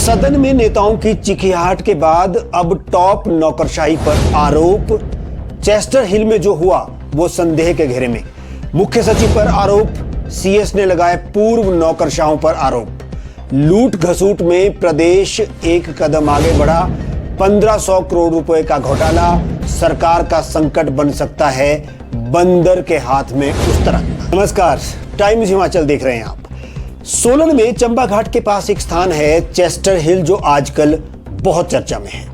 सदन में नेताओं की चिखियाहट के बाद अब टॉप नौकरशाही पर आरोप। चेस्टर हिल में जो हुआ वो संदेह के घेरे में। मुख्य सचिव पर आरोप, सीएस ने लगाए पूर्व नौकरशाहों पर आरोप। लूट घसूट में प्रदेश एक कदम आगे बढ़ा। 1500 करोड़ रुपए का घोटाला, सरकार का संकट बन सकता है बंदर के हाथ में उस तरह। नमस्कार, टाइम्स हिमाचल देख रहे हैं आप। सोलन में चंबा घाट के पास एक स्थान है चेस्टर हिल, जो आजकल बहुत चर्चा में है।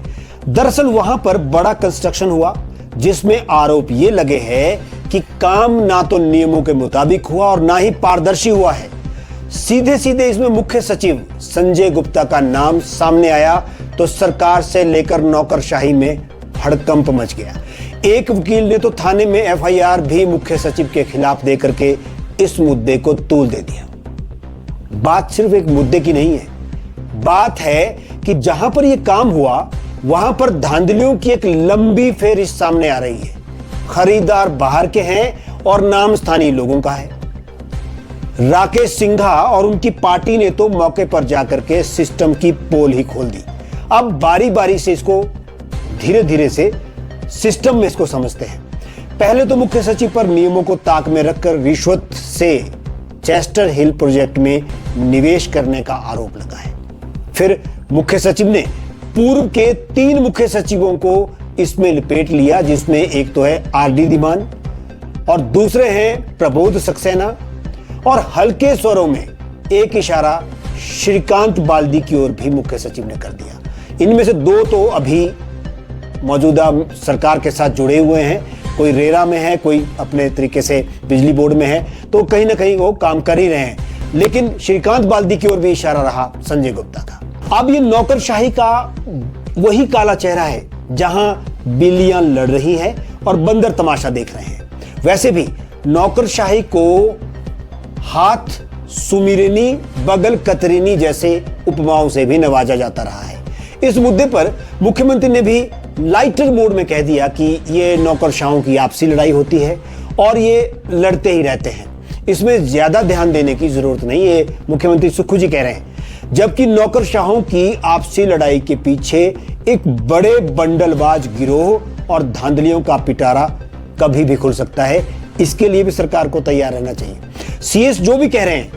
दरअसल वहां पर बड़ा कंस्ट्रक्शन हुआ जिसमें आरोप ये लगे हैं कि काम ना तो नियमों के मुताबिक हुआ और ना ही पारदर्शी हुआ है। सीधे सीधे इसमें मुख्य सचिव संजय गुप्ता का नाम सामने आया तो सरकार से लेकर नौकरशाही में हड़कंप मच गया। एक वकील ने तो थाने में एफआईआर भी मुख्य सचिव के खिलाफ देकर के इस मुद्दे को तूल दे दिया। बात सिर्फ एक मुद्दे की नहीं है, बात है कि जहां पर यह काम हुआ वहां पर धांधलियों की एक लंबी फेहरिस्त सामने आ रही है। खरीदार बाहर के हैं और नाम स्थानीय लोगों का है। राकेश सिंघा और उनकी पार्टी ने तो मौके पर जाकर के सिस्टम की पोल ही खोल दी। अब बारी बारी से इसको धीरे धीरे से सिस्टम में इसको समझते हैं। पहले तो मुख्य सचिव पर नियमों को ताक में रखकर रिश्वत से चेस्टर हिल प्रोजेक्ट में निवेश करने का आरोप लगा है। फिर मुख्य सचिव ने पूर्व के 3 मुख्य सचिवों को इसमें लपेट लिया, जिसमें एक तो है आरडी धीमान और दूसरे हैं प्रबोध सक्सेना, और हल्के स्वरों में एक इशारा श्रीकांत बाल्दी की ओर भी मुख्य सचिव ने कर दिया। इनमें से 2 तो अभी मौजूदा सरकार के साथ जुड़े हुए हैं, कोई रेरा में है, कोई अपने तरीके से बिजली बोर्ड में है, तो कहीं ना कहीं वो काम कर ही रहे हैं। लेकिन श्रीकांत बाल्दी की ओर भी इशारा रहा संजय गुप्ता का। अब ये नौकरशाही का वही काला चेहरा है जहां बिल्लियां लड़ रही हैं और बंदर तमाशा देख रहे हैं। वैसे भी नौकरशाही को हाथ सुमिरनी, बगल कतरीनी जैसे उपमाओं से भी नवाजा जाता रहा है। इस मुद्दे पर मुख्यमंत्री ने भी लाइटर मोड में कह दिया कि ये नौकरशाहों की आपसी लड़ाई होती है और ये लड़ते ही रहते हैं, इसमें ज्यादा ध्यान देने की जरूरत नहीं, ये मुख्यमंत्री सुक्खू जी कह रहे हैं। जबकि नौकरशाहों की आपसी लड़ाई के पीछे एक बड़े बंडलबाज गिरोह और धांधलियों का पिटारा कभी भी खुल सकता है। इसके लिए भी सरकार को तैयार रहना चाहिए। सीएस जो भी कह रहे हैं,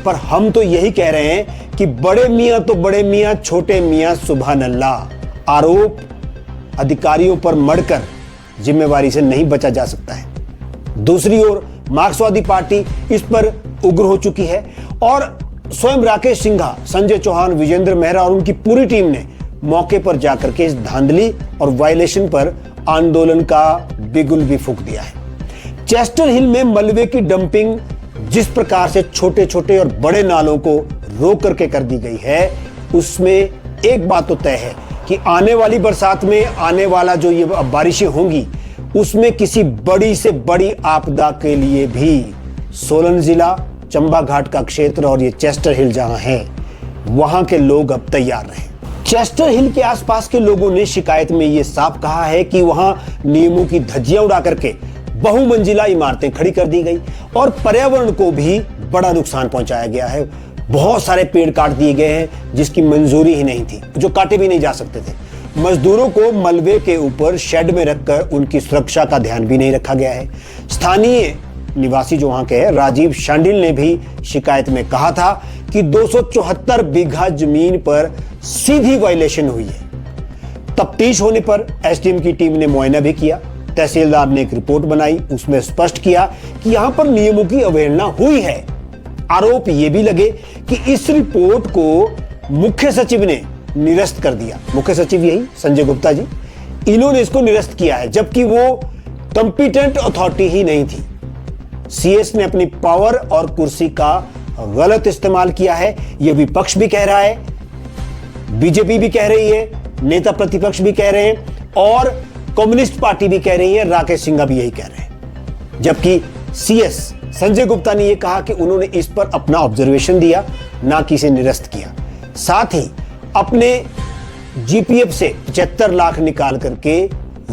पर हम तो यही कह रहे हैं कि बड़े मियां तो बड़े मियां, छोटे मियां सुभान अल्लाह। आरोप अधिकारियों पर मढ़कर जिम्मेवारी से नहीं बचा जा सकता है। दूसरी ओर मार्क्सवादी पार्टी इस पर उग्र हो चुकी है और स्वयं राकेश सिंघा, संजय चौहान, विजेंद्र मेहरा और उनकी पूरी टीम ने मौके पर जाकर के इस धांधली और वायलेशन पर आंदोलन का बिगुल भी फूंक दिया है। चेस्टर हिल में मलबे की डंपिंग जिस प्रकार से छोटे छोटे और बड़े नालों को रोक करके कर दी गई है, उसमें एक बात तो तय है कि आने वाली बरसात में आने वाला जो ये बारिशें होंगी, उसमें किसी बड़ी से बड़ी आपदा के लिए भी सोलन जिला, चंबा घाट का क्षेत्र और ये चेस्टर हिल जहां है, वहां के लोग अब तैयार रहे। चेस्टर हिल के आसपास के लोगों ने शिकायत में ये साफ कहा है कि वहां नियमों की धज्जियां उड़ा करके बहुमंजिला इमारतें खड़ी कर दी गई और पर्यावरण को भी बड़ा नुकसान पहुंचाया गया है। बहुत सारे पेड़ काट दिए गए हैं जिसकी मंजूरी ही नहीं थी, जो काटे भी नहीं जा सकते थे। मजदूरों को मलबे के ऊपर शेड में रखकर उनकी सुरक्षा का ध्यान भी नहीं रखा गया है। स्थानीय निवासी जो वहां के हैं, राजीव शांडिल ने भी शिकायत में कहा था कि 274 बीघा जमीन पर सीधी वायलेशन हुई है। तफ्तीश होने पर एसडीएम की टीम ने मुआयना भी किया। तहसीलदार ने एक रिपोर्ट बनाई, उसमें स्पष्ट किया कि यहां पर नियमों की अवहेलना हुई है। आरोप यह भी लगे कि इस रिपोर्ट को मुख्य सचिव ने निरस्त कर दिया। मुख्य सचिव यही संजय गुप्ता जी, इन्होंने इसको निरस्त किया है, जबकि वो कंपिटेंट अथॉरिटी ही नहीं थी। सीएस ने अपनी पावर और कुर्सी का गलत इस्तेमाल किया है, यह विपक्ष भी कह रहा है, बीजेपी भी कह रही है, नेता प्रतिपक्ष भी कह रहे हैं और कम्युनिस्ट पार्टी भी कह रही है, राकेश सिंघा भी यही कह रहे हैं। जबकि सीएस संजय गुप्ता ने यह कहा कि उन्होंने इस पर अपना ऑब्जर्वेशन दिया, ना कि इसे निरस्त किया। साथ ही अपने जीपीएफ से 75 लाख निकाल करके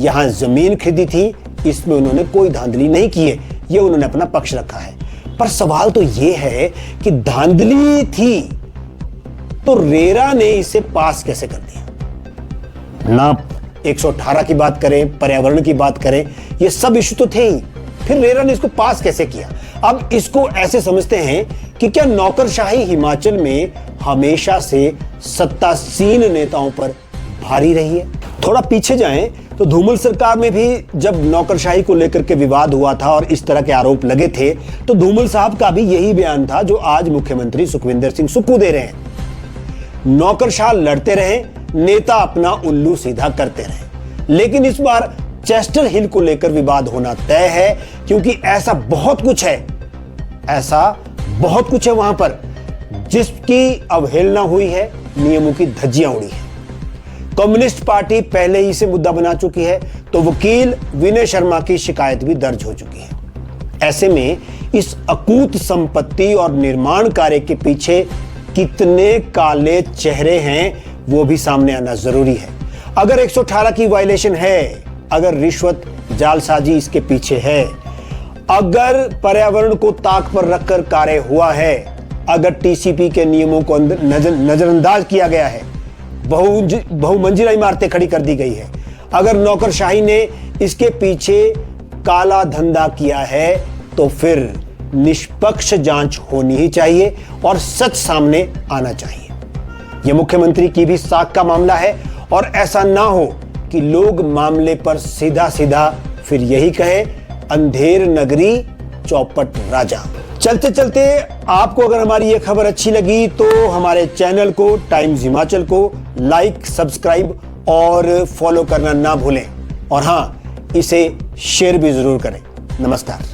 यहां जमीन खरीदी थी, इसमें उन्होंने कोई धांधली नहीं की है, यह उन्होंने अपना पक्ष रखा है। पर सवाल तो यह है कि धांधली थी तो रेरा ने इसे पास कैसे कर दिया? ना 118 की बात करें, पर्यावरण की बात करें, ये सब इश्यू तो थे ही, फिर रेरा ने इसको पास कैसे किया? अब इसको ऐसे समझते हैं कि क्या नौकरशाही हिमाचल में हमेशा से सत्तासीन नेताओं पर भारी रही है? थोड़ा पीछे जाएं तो धूमल सरकार में भी जब नौकरशाही को लेकर के विवाद हुआ था और इस तरह के आरोप लगे थे, तो धूमल साहब का भी यही बयान था जो आज मुख्यमंत्री सुखविंदर सिंह सुक्खू दे रहे हैं। नौकरशाह लड़ते रहे, नेता अपना उल्लू सीधा करते रहे। लेकिन इस बार चेस्टर हिल को लेकर विवाद होना तय है, क्योंकि ऐसा बहुत कुछ है वहां पर जिसकी अवहेलना हुई है, नियमों की धज्जियां उड़ी है। कम्युनिस्ट पार्टी पहले ही से मुद्दा बना चुकी है, तो वकील विनय शर्मा की शिकायत भी दर्ज हो चुकी है। ऐसे में इस अकूत संपत्ति और निर्माण कार्य के पीछे कितने काले चेहरे हैं वो भी सामने आना जरूरी है। अगर 118 की वायलेशन है, अगर रिश्वत जालसाजी इसके पीछे है, अगर पर्यावरण को ताक पर रखकर कार्य हुआ है, अगर टीसीपी के नियमों को नजरअंदाज किया गया है, बहुमंजिला इमारतें खड़ी कर दी गई है, अगर नौकरशाही ने इसके पीछे काला धंधा किया है, तो फिर निष्पक्ष जांच होनी ही चाहिए और सच सामने आना चाहिए। यह मुख्यमंत्री की भी साख का मामला है और ऐसा ना हो कि लोग मामले पर सीधा सीधा फिर यही कहे, अंधेर नगरी चौपट राजा। चलते चलते आपको अगर हमारी ये खबर अच्छी लगी तो हमारे चैनल को, टाइम्स हिमाचल को लाइक, सब्सक्राइब और फॉलो करना ना भूलें। और हां, इसे शेयर भी जरूर करें। नमस्कार।